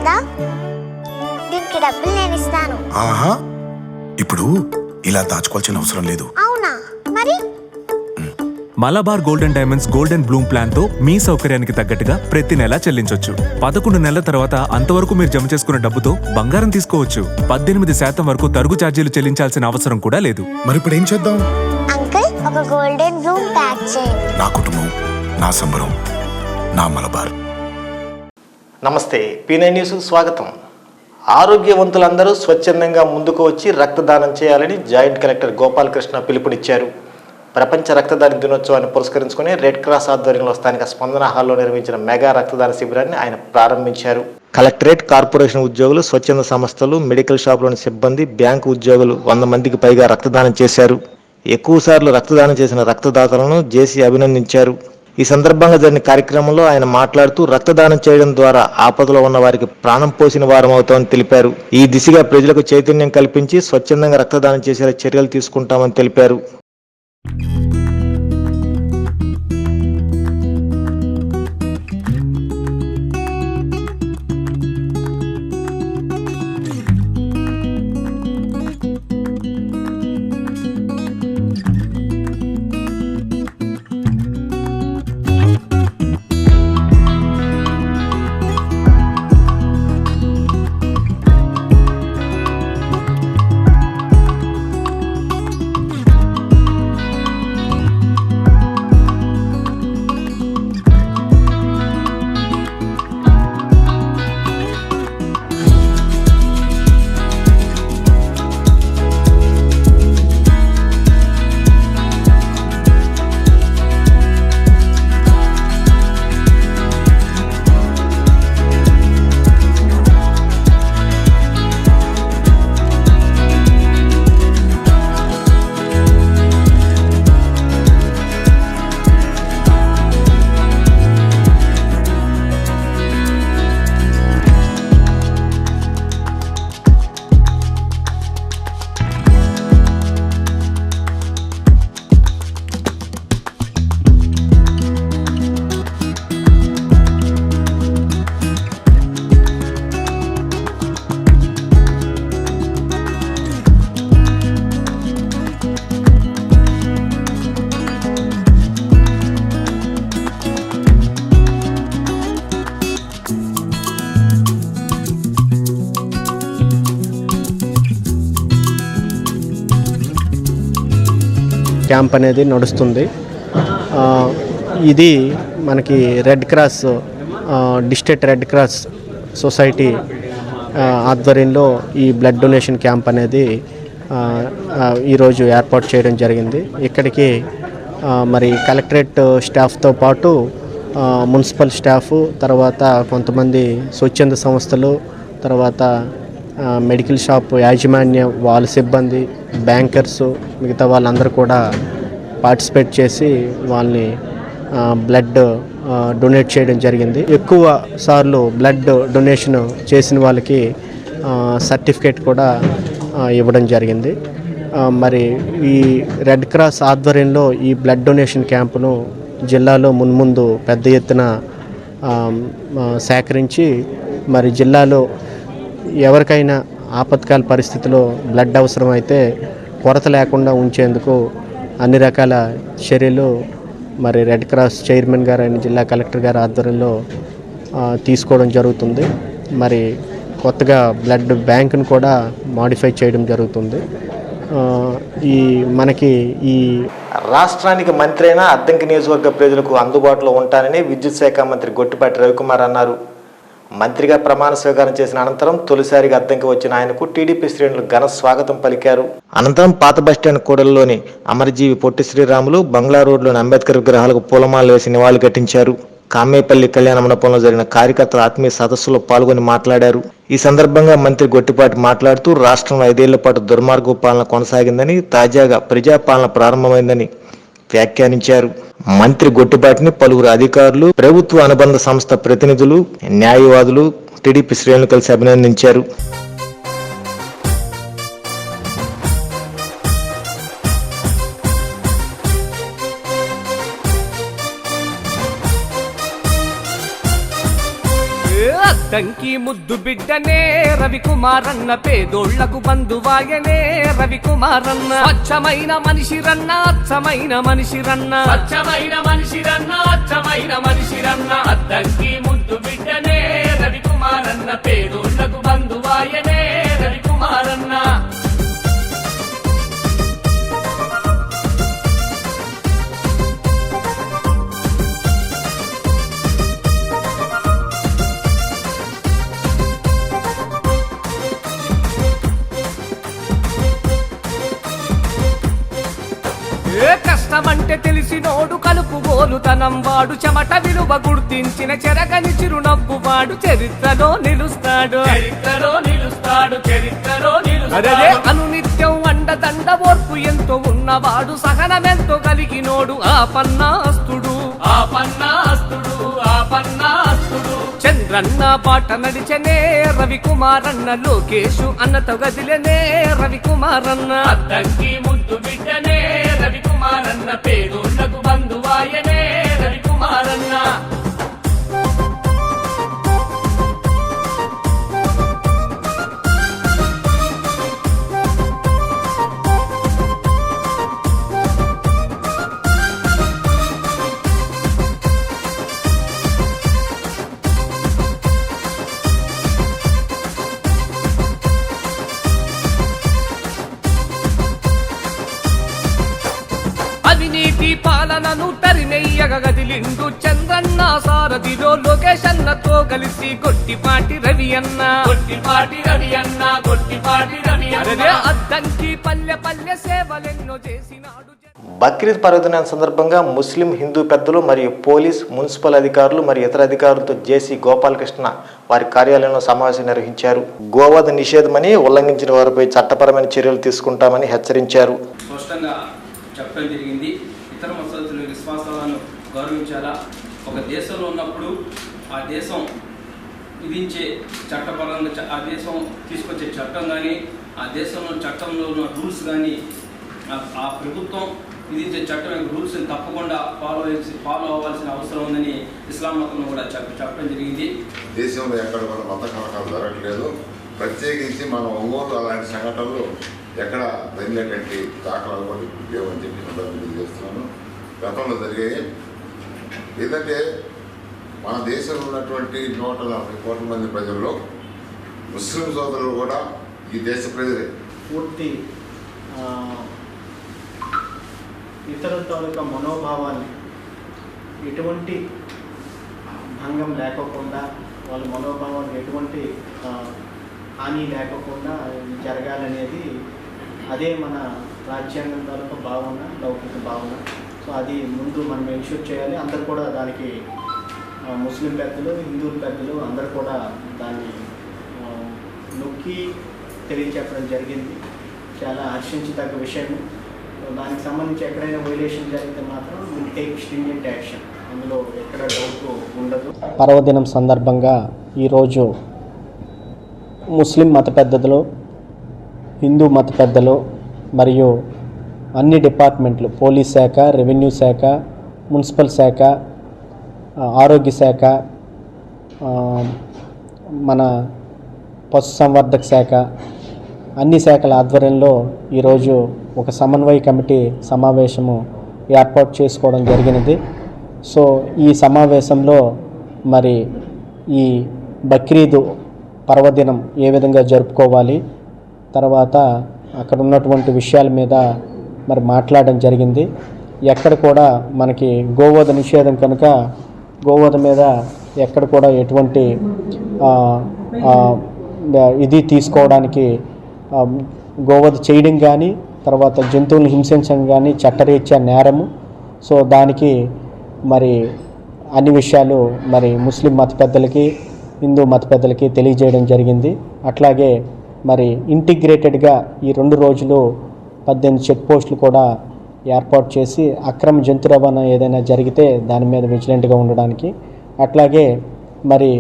ఉందా? దీనికి డబ్బులు నేను ఇస్తాను. ఆహా, ఇప్పుడు ఇలా దాచుకోవాల్సిన అవసరం లేదు. అవునా? మరి Malabar golden diamonds golden Bloom plan తో మీ సౌకర్యానికి తగ్గట్టుగా ప్రతి నెల చెల్లించొచ్చు. 11 నెలల తర్వాత అంతవరకు మీరు జమ చేసుకున్న డబ్బుతో బంగారం తీసుకోవచ్చు. 18% వరకు తరుగు ఛార్జీలు చెల్లించాల్సిన అవసరం కూడా లేదు. మరి ఇప్పుడు ఏం చేద్దాం? అంకుల్, ఒక గోల్డెన్ బ్లూమ్ ప్యాక్ చేయండి. నా కుటుంబం, నా సంబరం, నా మలబార్. నమస్తే, P9 న్యూస్కు స్వాగతం. ఆరోగ్యవంతులందరూ స్వచ్ఛందంగా ముందుకు వచ్చి రక్తదానం చేయాలని జాయింట్ కలెక్టర్ గోపాలకృష్ణ పిలుపునిచ్చారు. ప్రపంచ రక్తదాన దినోత్సవాన్ని పురస్కరించుకుని రెడ్ క్రాస్ ఆధ్వర్యంలో స్థానిక స్పందన హాల్లో నిర్వహించిన మెగా రక్తదాన శిబిరాన్ని ఆయన ప్రారంభించారు. కలెక్టరేట్, కార్పొరేషన్ ఉద్యోగులు, స్వచ్ఛంద సంస్థలు, మెడికల్ షాపులోని సిబ్బంది, బ్యాంకు ఉద్యోగులు 100 మందికి పైగా రక్తదానం చేశారు. ఎక్కువ సార్లు రక్తదానం చేసిన రక్తదాతలను జేసీ అభినందించారు. ఈ సందర్భంగా జరిగిన కార్యక్రమంలో ఆయన మాట్లాడుతూ రక్తదానం చేయడం ద్వారా ఆపదలో ఉన్న వారికి ప్రాణం పోసిన వారం అవుతామని తెలిపారు. ఈ దిశగా ప్రజలకు చైతన్యం కల్పించి స్వచ్ఛందంగా రక్తదానం చేసేలా చర్యలు తీసుకుంటామని తెలిపారు. క్యాంప్ అనేది నడుస్తుంది. ఇది మనకి red cross district red cross society ఆధ్వర్యంలో ఈ బ్లడ్ డొనేషన్ క్యాంప్ అనేది ఈరోజు ఏర్పాటు చేయడం జరిగింది. ఇక్కడికి మరి కలెక్టరేట్ స్టాఫ్తో పాటు మున్సిపల్ స్టాఫ్, తర్వాత కొంతమంది స్వచ్ఛంద సంస్థలు, తర్వాత మెడికల్ షాప్ యాజమాన్యం, వాళ్ళ సిబ్బంది, బ్యాంకర్స్, మిగతా వాళ్ళందరూ కూడా పార్టిసిపేట్ చేసి వాళ్ళని బ్లడ్ డొనేట్ చేయడం జరిగింది. ఎక్కువ సార్లు బ్లడ్ డొనేషన్ చేసిన వాళ్ళకి సర్టిఫికేట్ కూడా ఇవ్వడం జరిగింది. మరి ఈ రెడ్ క్రాస్ ఆధ్వర్యంలో ఈ బ్లడ్ డొనేషన్ క్యాంపును జిల్లాలో మున్ముందు పెద్ద ఎత్తున సేకరించి మరి జిల్లాలో ఎవరికైనా ఆపత్కాల పరిస్థితిలో బ్లడ్ అవసరమైతే కొరత లేకుండా ఉంచేందుకు అన్ని రకాల చర్యలు మరి రెడ్ క్రాస్ చైర్మన్ గారు అయిన జిల్లా కలెక్టర్ గారి ఆధ్వర్యంలో తీసుకోవడం జరుగుతుంది. మరి కొత్తగా బ్లడ్ బ్యాంకును కూడా మాడిఫై చేయడం జరుగుతుంది. మనకి ఈ రాష్ట్రానికి మంత్రి అయిన అద్దంకి నియోజకవర్గ ప్రజలకు అందుబాటులో ఉంటానని విద్యుత్ శాఖ మంత్రి గొట్టిపాటి రవికుమార్ అన్నారు. మంత్రిగా ప్రమాణ స్వీకారం చేసిన అనంతరం తొలిసారిగా అద్దంకి వచ్చిన ఆయనకు టీడీపీ శ్రేణులు ఘన స్వాగతం పలికారు. అనంతరం పాత బస్టాండ్ కూడలిలోని అమరజీవి పొట్టి శ్రీరాములు, బంగ్లా రోడ్లోని అంబేద్కర్ విగ్రహాలకు పూలమాల వేసి నివాళులు ఘటించారు. కామేపల్లి కళ్యాణ మండపంలో జరిగిన కార్యకర్తల ఆత్మీయ సదస్సులో పాల్గొని మాట్లాడారు. ఈ సందర్భంగా మంత్రి గొట్టిపాటి మాట్లాడుతూ రాష్ట్రంలో 5 ఏళ్ల పాటు దుర్మార్గ పాలన కొనసాగిందని, తాజాగా ప్రజాపాలన ప్రారంభమైందని వ్యాఖ్యానించారు. మంత్రి గొట్టిపాటిని పలువురు అధికారులు, ప్రభుత్వ అనుబంధ సంస్థ ప్రతినిధులు, న్యాయవాదులు, టీడీపీ శ్రేణులు కలిసి అభినందించారు. అద్దంకి ముద్దు బిడ్డనే రవికుమారన్న, పేదోళ్లకు బంధువాయనే రవికుమారన్న. స్వచ్ఛమైన మనిషిరన్న, అచ్చమైన మనిషిరన్న, స్వచ్ఛమైన మనిషిరన్న, అచ్చమైన మనిషిరన్న. అద్దంకి ముద్దు బిడ్డనే రవికుమారన్న, పేదోళ్లకు బంధువాయనే రవికుమారన్న. కష్టమంటే తెలిసినోడు, కలుపుగోలుతనం వాడు, చెమట విలువ గుర్తించిన చెరగని చిరునవ్వు వాడు, చరిత్రలో నిలుస్తాడు, చరిత్రలో నిలుస్తాడు, చరిత్రలో నిలుస్తాడు. అనునిత్యం అండదండ ఓర్పు ఎంతో ఉన్నవాడు, సహనమెంతో కలిగినోడు, ఆపన్నాస్తుడు, ఆపన్నాస్తుడు, ఆపన్నాస్తుడు. చంద్రన్న పాట నడిచనే రవికుమారన్న, లోకేషు అన్నతో గదిలనే రవికుమారన్న. అద్దంకి ముద్దు బిడ్డనే రవికుమారన్న, పేదోళ్లకు బంధువాయనే రవికుమారన్న. అవినీతి పాలనను తరిమెయ్యగ గదిలిండు చంద్రన్న సారథిలో, లోకేషన్నతో కలిసి గొట్టిపాటి రవి అన్న, గొట్టిపాటి రవి అన్న, గొట్టిపాటి రవి అన్న. అద్దంకి పల్లె పల్లె సేవలెన్నో చేసినాడు. బక్రీద్ పర్వదినం సందర్భంగా ముస్లిం హిందూ పెద్దలు మరియు పోలీస్, మున్సిపల్ అధికారులు మరియు ఇతర అధికారులతో జేసీ గోపాలకృష్ణ వారి కార్యాలయంలో సమావేశం నిర్వహించారు. గోవధ నిషేధమని, ఉల్లంఘించిన వారిపై చట్టపరమైన చర్యలు తీసుకుంటామని హెచ్చరించారు. స్పష్టంగా చెప్పడం జరిగింది. ఇతర మతస్థుల విశ్వాసాలను గౌరవించాలా. ఒక దేశంలో ఉన్నప్పుడు ఆ దేశం విధించే చట్టపరంగా ఆ దేశం తీసుకొచ్చే చట్టం కానీ, ఆ దేశంలో చట్టంలో ఉన్న రూల్స్ కానీ, ఆ ప్రభుత్వం విధించే చట్టం యొక్క రూల్స్ని తప్పకుండా ఫాలో అవ్వాల్సిన అవసరం ఉందని ఇస్లాం మతంలో కూడా చెప్పడం జరిగింది. దేశంలో ఎక్కడ కూడా మత కలకాలు జరగట్లేదు. ప్రత్యేకించి మన ఒంగోలు అలాంటి సంఘటనలు ఎక్కడ జరిగినటువంటి దాఖలాలు కూడా లేవని చెప్పి సందర్భంగా చేస్తున్నాను. గతంలో జరిగాయి. ఏంటంటే మన దేశంలో ఉన్నటువంటి 140 కోట్ల మంది ప్రజల్లో ముస్లిం సోదరులు కూడా ఈ దేశ ప్రజలే. పూర్తి ఇతరుల తాలూకా మనోభావాన్ని ఎటువంటి భంగం లేకోకుండా, వాళ్ళ మనోభావాన్ని ఎటువంటి హాని లేకోకుండా జరగాలనేది అదే మన రాజ్యాంగం తాలూకా భావన, లౌకిక భావన. సో అది ముందు మనం ఎన్ష్యూర్ చేయాలి. అందరు కూడా దానికి ముస్లిం పెద్దలు, హిందూ పెద్దలు అందరు కూడా దాన్ని నొక్కి తెలియచెప్పడం జరిగింది. చాలా హర్షించదగ్గ విషయం. దానికి సంబంధించి ఎక్కడైనా వైలేషన్ జరిగితే మాత్రం విల్ టేక్ స్ట్రింజెంట్ యాక్షన్, అందులో ఎక్కడ డౌట్ ఉండదు. పర్వదినం సందర్భంగా ఈరోజు ముస్లిం మత పెద్దలు, హిందూ మత పెద్దలు మరియు అన్ని డిపార్ట్మెంట్లు, పోలీస్ శాఖ, రెవెన్యూ శాఖ, మున్సిపల్ శాఖ, ఆరోగ్య శాఖ, మన పశుసంవర్ధక శాఖ, అన్ని శాఖల ఆధ్వర్యంలో ఈరోజు ఒక సమన్వయ కమిటీ సమావేశము ఏర్పాటు చేసుకోవడం జరిగినది. సో ఈ సమావేశంలో మరి ఈ బక్రీద్ పర్వదినం ఏ విధంగా జరుపుకోవాలి, తర్వాత అక్కడ ఉన్నటువంటి విషయాల మీద మరి మాట్లాడడం జరిగింది. ఎక్కడ కూడా మనకి గోవధ నిషేధం కనుక గోవధ మీద ఎక్కడ కూడా ఎటువంటి ఇది తీసుకోవడానికి, గోవధ చేయడం కానీ తర్వాత జంతువులను హింసించడం కానీ చట్టరీత్యా నేరము. సో దానికి మరి అన్ని విషయాలు మరి ముస్లిం మత పెద్దలకి, హిందూ మత పెద్దలకి తెలియజేయడం జరిగింది. అట్లాగే మరి ఇంటిగ్రేటెడ్గా ఈ 2 రోజులు 18 చెక్ పోస్టులు కూడా ఏర్పాటు చేసి అక్రమ జంతు రవాణా ఏదైనా జరిగితే దాని మీద విజిలెంట్గా ఉండడానికి, అట్లాగే మరి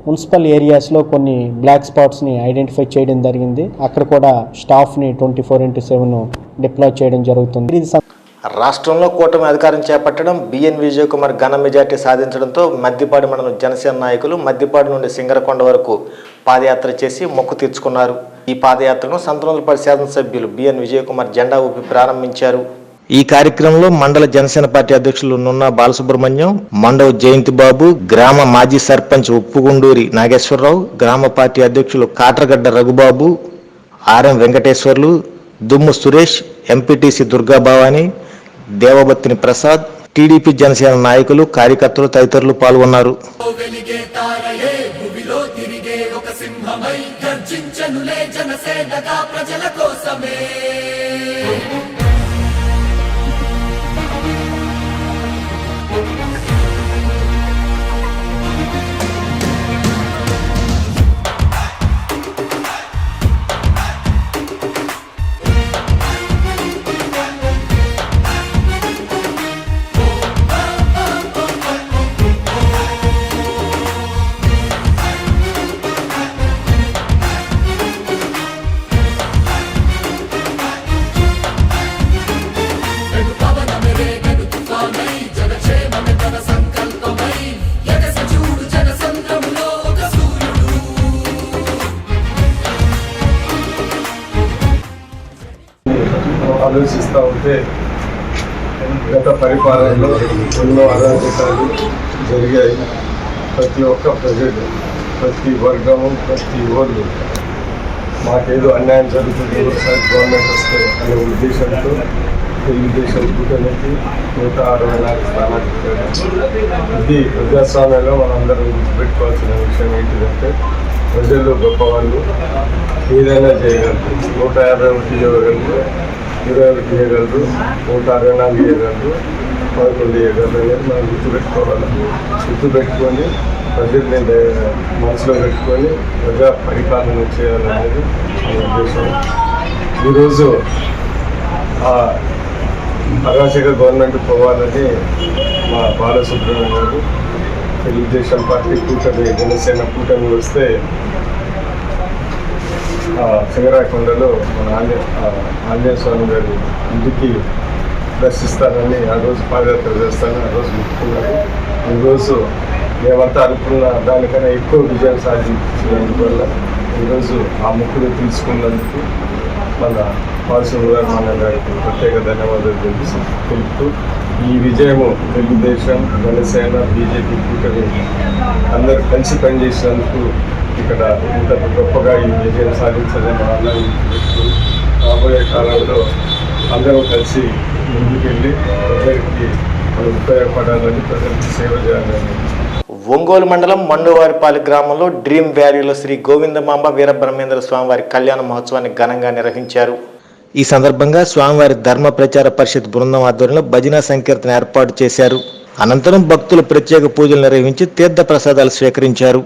మున్సిపల్ ఏరియాస్లో కొన్ని బ్లాక్ స్పాట్స్ని ఐడెంటిఫై చేయడం జరిగింది. అక్కడ కూడా స్టాఫ్ని 24/7 డిప్లాయ్ చేయడం జరుగుతుంది. రాష్ట్రంలో కూటమి అధికారం చేపట్టడం, బిఎన్ విజయ్ కుమార్ ఘన మెజార్టీ సాధించడంతో మద్దిపాడు మండలం జనసేన నాయకులు మద్దిపాడు నుండి సింగరకొండ వరకు పాదయాత్ర చేసి మొక్కు తీర్చుకున్నారు. ఈ పాదయాత్రను సంతనూరుపల్లి శాసనసభ్యులు బిఎన్ విజయ్ కుమార్ జెండా ఊపి ప్రారంభించారు. ఈ కార్యక్రమంలో మండల జనసేన పార్టీ అధ్యక్షులు నున్నా బాలసుబ్రహ్మణ్యం, మండవ జయంతి బాబు, గ్రామ మాజీ సర్పంచ్ ఉప్పుగుండూరి నాగేశ్వరరావు, గ్రామ పార్టీ అధ్యక్షులు కాట్రగడ్డ రఘుబాబు, ఆర్ఎం వెంకటేశ్వర్లు, దుమ్ము సురేష్, ఎంపీటీసీ దుర్గా భవాని, దేవబత్తిని ప్రసాద్, టీడీపీ జనసేన నాయకులు, కార్యకర్తలు తదితరులు పాల్గొన్నారు. ఆలోచిస్తూ ఉంటే గత పరిపాలనలో ఎన్నో అరాజకాలు జరిగాయి. ప్రతి ఒక్క ప్రజలు, ప్రతి వర్గము, ప్రతి ఊళ్ళు మాకేదో అన్యాయం జరుగుతుంది, ఒకసారి గవర్నమెంట్ వస్తే అనే ఉద్దేశంతో తెలుగుదేశం కూటమికి 164 స్థానాలు ఇచ్చారు. ఇది ప్రజాస్వామ్యంలో మనందరం గుర్తుపెట్టుకోవాల్సిన విషయం ఏంటిదంటే ప్రజలు గొప్పవాళ్ళు, ఏదైనా చేయగలరు. 151 ఇవ్వగలరు, 21 చేయగలరు, 164 చేయగలరు, 11 చేయగలరు అనేది మనం గుర్తుపెట్టుకోవాలి. గుర్తుపెట్టుకొని ప్రజల్ని మనసులో పెట్టుకొని ప్రజా పరిపాలన చేయాలనేది మన ఉద్దేశం. ఈరోజు అరాచక గవర్నమెంట్ పోవాలని మా బాలసుబ్రహ్మణ్యం గారు తెలుగుదేశం పార్టీ కూటమి, జనసేన కూటమి వస్తే సింగరాకొండలో మన ఆంజనేయ స్వామి గారి ఇంటికి దర్శిస్తానని ఆ రోజు పాదయాత్ర చేస్తానని ఆ రోజు ముట్టుకున్నారు. ఈరోజు మేమంతా అనుకున్న దానికన్నా ఎక్కువ విజయం సాధించినందువల్ల ఈరోజు ఆ ముక్కులు తీసుకున్నందుకు మన బాలసుబ్రహ్మణ్యం గారికి ప్రత్యేక ధన్యవాదాలు తెలుపుతూ ఈ విజయము తెలుగుదేశం, జనసేన, బీజేపీ కూటమి అందరూ కలిసి పనిచేసినందుకు ఇక్కడ ఇంత గొప్పగా ఈ విజయం సాధించాలని మనందరం రాబోయే కాలంలో అందరూ కలిసి ముందుకెళ్ళి ప్రజలకి ఉపయోగపడాలని, ప్రజలకు సేవ చేయాలని. ఒంగోలు మండలం మండువారిపాలి గ్రామంలో డ్రీమ్ వ్యాలీలో శ్రీ గోవిందమాంబ వీరబ్రహ్మేంద్ర స్వామివారి కళ్యాణ మహోత్సవాన్ని ఘనంగా నిర్వహించారు. ఈ సందర్భంగా స్వామివారి ధర్మ ప్రచార పరిషత్ బృందం ఆధ్వర్యంలో భజన సంకీర్తన ఏర్పాటు చేశారు. అనంతరం భక్తులు ప్రత్యేక పూజలు నిర్వహించి తీర్థ ప్రసాదాలు స్వీకరించారు.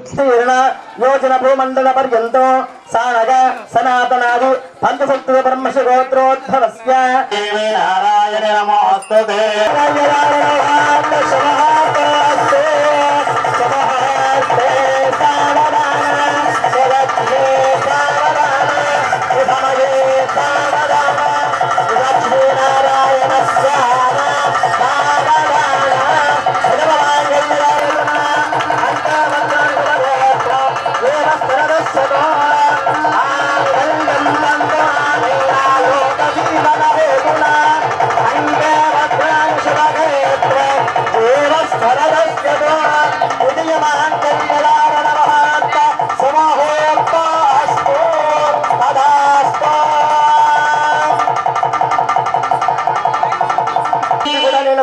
యోజన భూమండల పర్యంతో సానగ సనాతనాది పంచశక్తి బ్రహ్మశిగోత్రోద్భవస్య నారాయణ నమోస్తుతే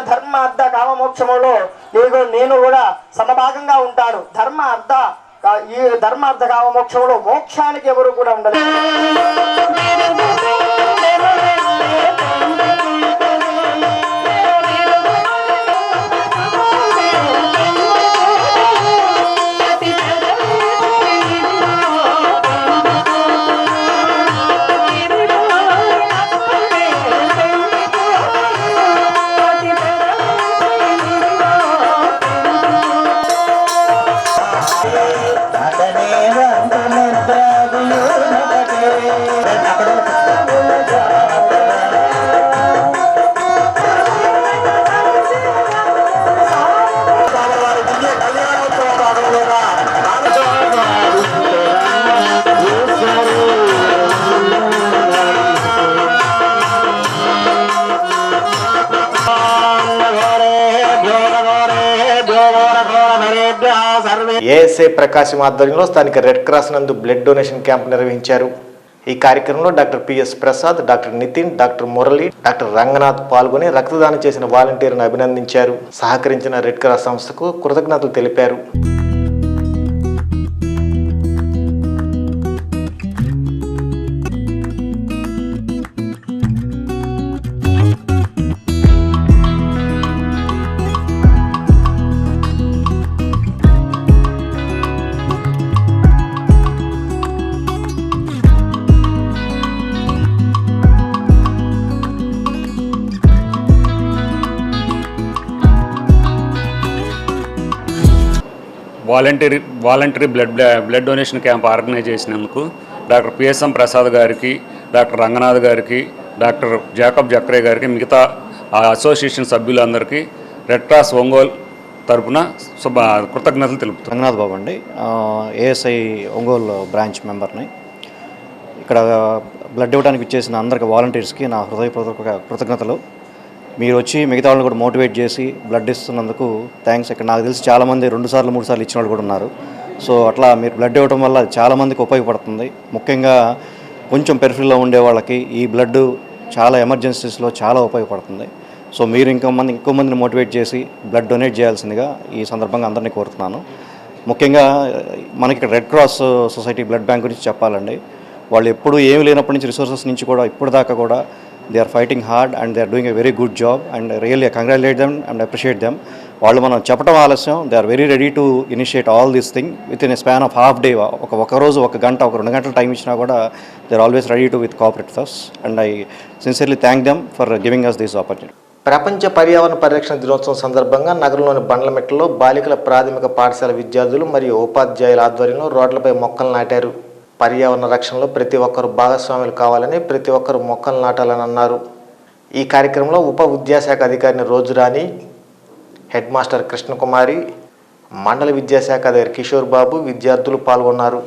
ధర్మ అర్థ కామమోక్షములో నేను కూడా సమభాగంగా ఉంటాను. ఈ ధర్మ అర్థ కామమోక్షములో మోక్షానికి ఎవరు కూడా ఉండలేదు. ఏఎస్ఐ ప్రకాశం ఆధ్వర్యంలో స్థానిక రెడ్ క్రాస్ నందు బ్లడ్ డొనేషన్ క్యాంప్ నిర్వహించారు. ఈ కార్యక్రమంలో doctor PS Prasad, doctor Nitin, doctor Murali, doctor Ranganath పాల్గొని రక్తదానం చేసిన వాలంటీర్ను అభినందించారు. సహకరించిన రెడ్ క్రాస్ సంస్థకు కృతజ్ఞతలు తెలిపారు. Voluntary blood donation camp organise చేసినందుకు డాక్టర్ పిఎస్ఎం ప్రసాద్ గారికి, డాక్టర్ రంగనాథ్ గారికి, డాక్టర్ జాకబ్ జక్రే గారికి, మిగతా అసోసియేషన్ సభ్యులందరికీ రెడ్ క్రాస్ ఒంగోలు తరపున కృతజ్ఞతలు తెలుపుతాను. రంగనాథ్ బాబు అండి, ఏఎస్ఐ ఒంగోలు బ్రాంచ్ మెంబర్ని. ఇక్కడ బ్లడ్ ఇవ్వడానికి ఇచ్చేసిన అందరికి వాలంటీర్స్కి నా హృదయపూర్వక కృతజ్ఞతలు. మీరు వచ్చి మిగతా వాళ్ళని కూడా మోటివేట్ చేసి బ్లడ్ ఇస్తున్నందుకు థ్యాంక్స్. ఇక్కడ నాకు తెలిసి చాలామంది 2 సార్లు 3 సార్లు ఇచ్చిన వాళ్ళు కూడా ఉన్నారు. సో అట్లా మీరు బ్లడ్ ఇవ్వడం వల్ల చాలామందికి ఉపయోగపడుతుంది. ముఖ్యంగా కొంచెం పెరిఫరీలో ఉండే వాళ్ళకి ఈ బ్లడ్ చాలా ఎమర్జెన్సీస్లో చాలా ఉపయోగపడుతుంది. సో మీరు ఇంకో మందిని మోటివేట్ చేసి బ్లడ్ డొనేట్ చేయాల్సిందిగా ఈ సందర్భంగా అందరినీ కోరుతున్నాను. ముఖ్యంగా మనకి ఇక్కడ red cross society blood bank గురించి చెప్పాలండి. వాళ్ళు ఎప్పుడు ఏమి లేనప్పటి నుంచి రిసోర్సెస్ నుంచి కూడా ఇప్పటిదాకా కూడా they are fighting hard and they are doing a very good job and really I congratulate them and appreciate them. వాళ్ళు మనం చెప్పడం ఆలస్యం, they are very ready to initiate all this thing within a span of half day. ఒక రోజు 1 గంట 2 గంటల time ఇచ్చినా కూడా they are always ready to cooperate with us and I sincerely thank them for giving us this opportunity. ప్రపంచ పర్యావరణ పరిరక్షణ దినోత్సవం సందర్భంగా నగరంలోని బండ్లమెట్టలో బాలికల ప్రాథమిక పాఠశాల విద్యార్థులు మరియు ఉపాధ్యాయుల ఆధ్వర్యంలో రోడ్లపై మొక్కలు నాటారు. పర్యావరణ రక్షణలో ప్రతి ఒక్కరు భాగస్వాములు కావాలని, ప్రతి ఒక్కరు మొక్కలు నాటాలని అన్నారు. ఈ కార్యక్రమంలో ఉప విద్యాశాఖ అధికారిని రోజురాణి, హెడ్ మాస్టర్ కృష్ణకుమారి, మండల విద్యాశాఖ అధికారి కిషోర్ బాబు, విద్యార్థులు పాల్గొన్నారు.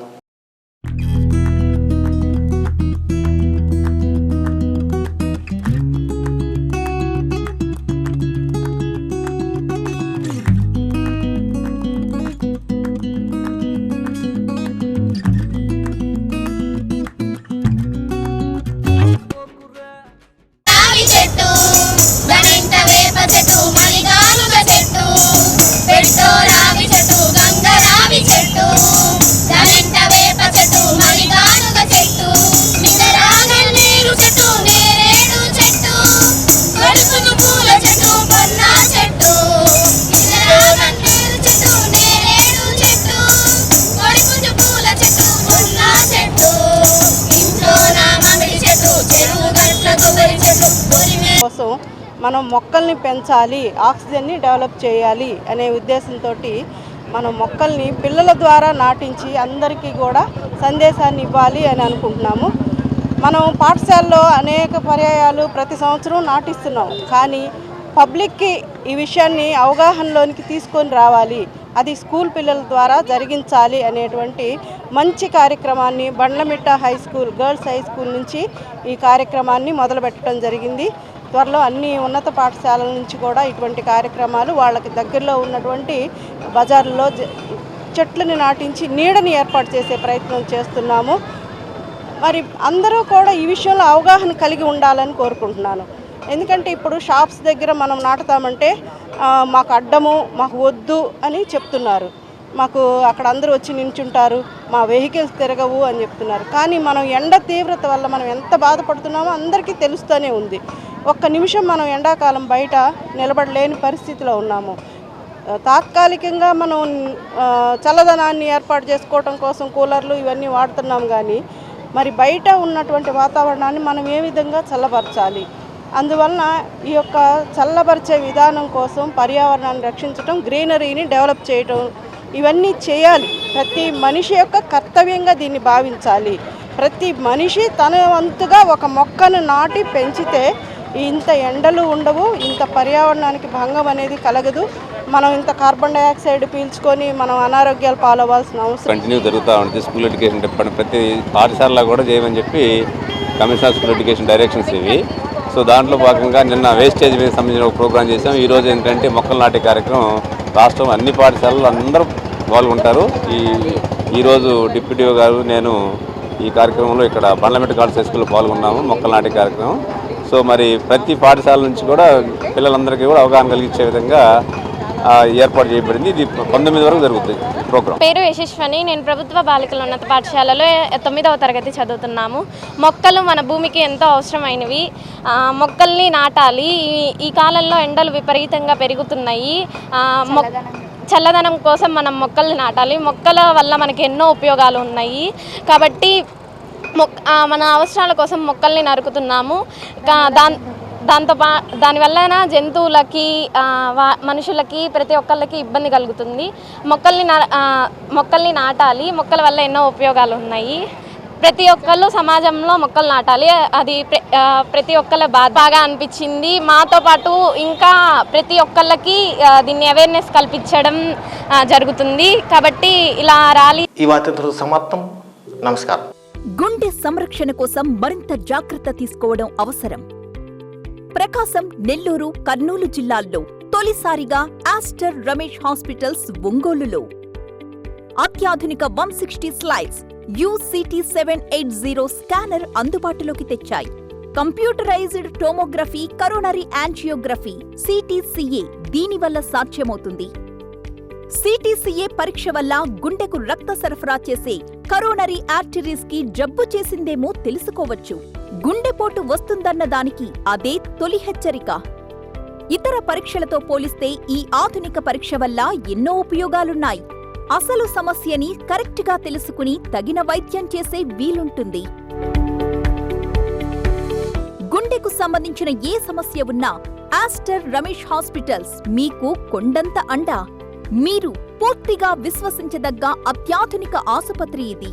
కోసం మనం మొక్కల్ని పెంచాలి, ఆక్సిజన్ని డెవలప్ చేయాలి అనే ఉద్దేశంతో మనం మొక్కల్ని పిల్లల ద్వారా నాటించి అందరికీ కూడా సందేశాన్ని ఇవ్వాలి అని అనుకుంటున్నాము. మనం పాఠశాలలో అనేక పర్యాయాలు ప్రతి సంవత్సరం నాటిస్తున్నాం, కానీ పబ్లిక్కి ఈ విషయాన్ని అవగాహనలోనికి తీసుకొని రావాలి, అది స్కూల్ పిల్లల ద్వారా జరిగించాలి అనేటువంటి మంచి కార్యక్రమాన్ని Bandlamitta high school girls high school నుంచి ఈ కార్యక్రమాన్ని మొదలుపెట్టడం జరిగింది. త్వరలో అన్ని ఉన్నత పాఠశాలల నుంచి కూడా ఇటువంటి కార్యక్రమాలు వాళ్ళకి దగ్గరలో ఉన్నటువంటి బజార్లో చెట్లను నాటించి నీడని ఏర్పాటు చేసే ప్రయత్నం చేస్తున్నాము. మరి అందరూ కూడా ఈ విషయంలో అవగాహన కలిగి ఉండాలని కోరుకుంటున్నాను. ఎందుకంటే ఇప్పుడు షాప్స్ దగ్గర మనం నాటుతామంటే మాకు అడ్డము, మాకు వద్దు అని చెప్తున్నారు. మాకు అక్కడ అందరూ వచ్చి నించుంటారు, మా వెహికల్స్ తిరగవు అని చెప్తున్నారు. కానీ మనం ఎండ తీవ్రత వల్ల మనం ఎంత బాధపడుతున్నామో అందరికీ తెలుస్తూనే ఉంది. ఒక్క నిమిషం మనం ఎండాకాలం బయట నిలబడలేని పరిస్థితిలో ఉన్నాము. తాత్కాలికంగా మనం చల్లదనాన్ని ఏర్పాటు చేసుకోవడం కోసం కూలర్లు ఇవన్నీ వాడుతున్నాం, కానీ మరి బయట ఉన్నటువంటి వాతావరణాన్ని మనం ఏ విధంగా చల్లబరచాలి? అందువలన ఈ యొక్క చల్లబరిచే విధానం కోసం పర్యావరణాన్ని రక్షించడం, గ్రీనరీని డెవలప్ చేయడం, ఇవన్నీ చేయాలి. ప్రతి మనిషి యొక్క కర్తవ్యంగా దీన్ని భావించాలి. ప్రతి మనిషి తన వంతుగా ఒక మొక్కను నాటి పెంచితే ఇంత ఎండలు ఉండవు, ఇంత పర్యావరణానికి భంగం అనేది కలగదు. మనం ఇంత కార్బన్ డైఆక్సైడ్ పీల్చుకొని మనం అనారోగ్యాలు పాలవ్వాల్సిన అవసరం కంటిన్యూ జరుగుతూ ఉంటుంది. స్కూల్ ఎడ్యుకేషన్ డిపార్ట్మెంట్ ప్రతి పాఠశాలలో కూడా చేయమని చెప్పి కమిషనర్ స్కూల్ ఎడ్యుకేషన్ డైరెక్షన్స్ ఇవి. సో దాంట్లో భాగంగా నిన్న వేస్టేజ్ మీద సంబంధించిన ఒక ప్రోగ్రాం చేసాం. ఈరోజు ఏంటంటే మొక్కలు నాటే కార్యక్రమం రాష్ట్రం అన్ని పాఠశాలలు అందరూ పాల్గొంటారు. ఈరోజు డిప్యూటీ గారు నేను ఈ కార్యక్రమంలో ఇక్కడ పార్లమెంట్ గర్ల్స్ హై స్కూల్లో పాల్గొన్నాము, మొక్కలు నాటే కార్యక్రమం. సో మరి ప్రతి పాఠశాల నుంచి కూడా పిల్లలందరికీ కూడా అవగాహన కలిగించే విధంగా ఏర్పాటు చేయబడింది. ఇది 19 వరకు జరుగుతుంది ప్రోగ్రామ్. పేరు యశస్వని, నేను ప్రభుత్వ బాలికల ఉన్నత పాఠశాలలో 9వ తరగతి చదువుతున్నాము. మొక్కలు మన భూమికి ఎంతో అవసరమైనవి. మొక్కల్ని నాటాలి. ఈ కాలంలో ఎండలు విపరీతంగా పెరుగుతున్నాయి. చల్లదనం కోసం మనం మొక్కల్ని నాటాలి. మొక్కల వల్ల మనకి ఎన్నో ఉపయోగాలు ఉన్నాయి. కాబట్టి మన అవసరాల కోసం మొక్కల్ని నరుకుతున్నాము. దానివల్ల జంతువులకి, మనుషులకి, ప్రతి ఒక్కళ్ళకి ఇబ్బంది కలుగుతుంది. మొక్కల్ని నాటాలి. మొక్కల వల్ల ఎన్నో ఉపయోగాలు ఉన్నాయి. ప్రతి ఒక్కళ్ళు సమాజంలో మొక్కలు నాటాలి. అది ప్రతి ఒక్కళ్ళ బాగా అనిపించింది. మాతో పాటు ఇంకా ప్రతి ఒక్కళ్ళకి దీన్ని అవేర్నెస్ కల్పించడం జరుగుతుంది. కాబట్టి ఇలా ర్యాలీ. ఈ వార్తతో సమాప్తం. నమస్కారం. గుండె సంరక్షణ కోసం మరింత జాగ్రత్త తీసుకోవడం అవసరం. ప్రకాశం, నెల్లూరు, కర్నూలు జిల్లాల్లో తొలిసారిగా ఆస్టర్ రమేష్ హాస్పిటల్స్ ఒంగోలులో అత్యాధునిక 160 స్లైడ్స్ UCT780 స్కానర్ అందుబాటులోకి తెచ్చాయి. Computerised tomography, coronary angiography, CTCA దీనివల్ల సాధ్యమవుతుంది. CTCA పరీక్ష వల్ల గుండెకు రక్త సరఫరా చేసే కరోనరీ ఆర్టరీస్ కి జబ్బు చేసిందేమో తెలుసుకోవచ్చు. గుండెపోటు వస్తుందన్న దానికి అదే తొలి హెచ్చరిక. ఇతర పరీక్షలతో పోలిస్తే ఈ ఆధునిక పరీక్ష వల్ల ఎన్నో ఉపయోగాలున్నాయి. అసలు సమస్యని కరెక్ట్గా తెలుసుకుని తగిన వైద్యం చేసే వీలుంటుంది. గుండెకు సంబంధించిన ఏ సమస్య ఉన్నా ఆస్టర్ రమేష్ హాస్పిటల్స్ మీకు కొండంత అండ. మీరు పూర్తిగా విశ్వసించదగ్గ అత్యాధునిక ఆసుపత్రి ఇది.